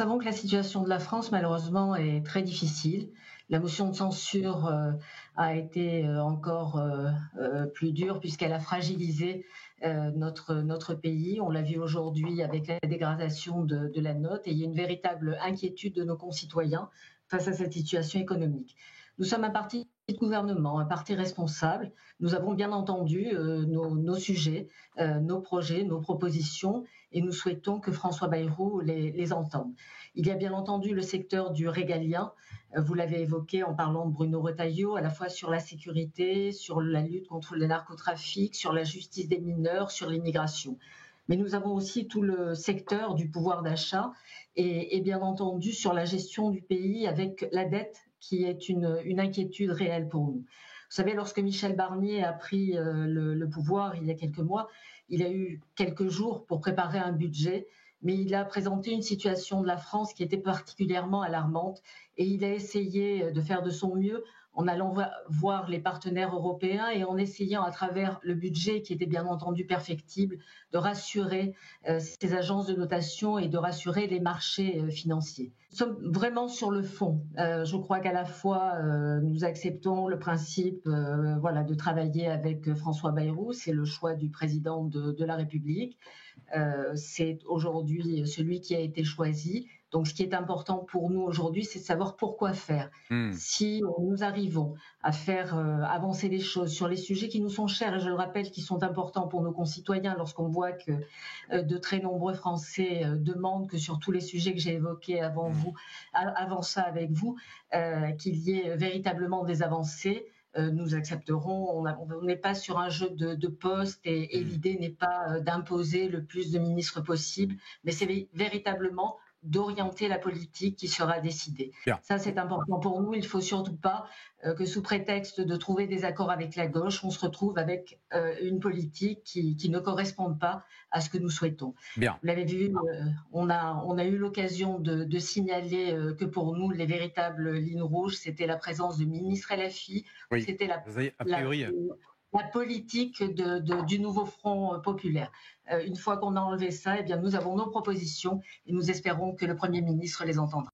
Nous savons que la situation de la France, malheureusement, est très difficile. La motion de censure a été encore plus dure puisqu'elle a fragilisé notre pays. On l'a vu aujourd'hui avec la dégradation de la note et il y a une véritable inquiétude de nos concitoyens face à cette situation économique. Nous sommes un parti de gouvernement, un parti responsable. Nous avons bien entendu nos sujets, nos projets, nos propositions et nous souhaitons que François Bayrou les entende. Il y a bien entendu le secteur du régalien, vous l'avez évoqué en parlant de Bruno Retailleau, à la fois sur la sécurité, sur la lutte contre le narcotrafic, sur la justice des mineurs, sur l'immigration. Mais nous avons aussi tout le secteur du pouvoir d'achat et bien entendu sur la gestion du pays avec la dette qui est une inquiétude réelle pour nous. Vous savez, lorsque Michel Barnier a pris le pouvoir il y a quelques mois, il a eu quelques jours pour préparer un budget, mais il a présenté une situation de la France qui était particulièrement alarmante et il a essayé de faire de son mieux en allant voir les partenaires européens et en essayant à travers le budget qui était bien entendu perfectible de rassurer ces agences de notation et de rassurer les marchés financiers. Nous sommes vraiment sur le fond. Je crois qu'à la fois nous acceptons le principe de travailler avec François Bayrou, c'est le choix du président de la République. C'est aujourd'hui celui qui a été choisi. Donc, ce qui est important pour nous aujourd'hui, c'est de savoir pourquoi faire. Si nous arrivons à faire avancer les choses sur les sujets qui nous sont chers, et je le rappelle, qui sont importants pour nos concitoyens, lorsqu'on voit que de très nombreux Français demandent que sur tous les sujets que j'ai évoqués avant ça avec vous, qu'il y ait véritablement des avancées. Nous accepterons, on n'est pas sur un jeu de postes et l'idée n'est pas d'imposer le plus de ministres possible, mais c'est véritablement d'orienter la politique qui sera décidée. Bien. Ça, c'est important pour nous. Il ne faut surtout pas que sous prétexte de trouver des accords avec la gauche, on se retrouve avec une politique qui ne corresponde pas à ce que nous souhaitons. Bien. Vous l'avez vu, on a eu l'occasion de signaler que pour nous, les véritables lignes rouges, c'était la présence de ministres LFI, Oui. c'était A priori, la politique du nouveau Front populaire. Une fois qu'on a enlevé ça, eh bien, nous avons nos propositions et nous espérons que le Premier ministre les entendra.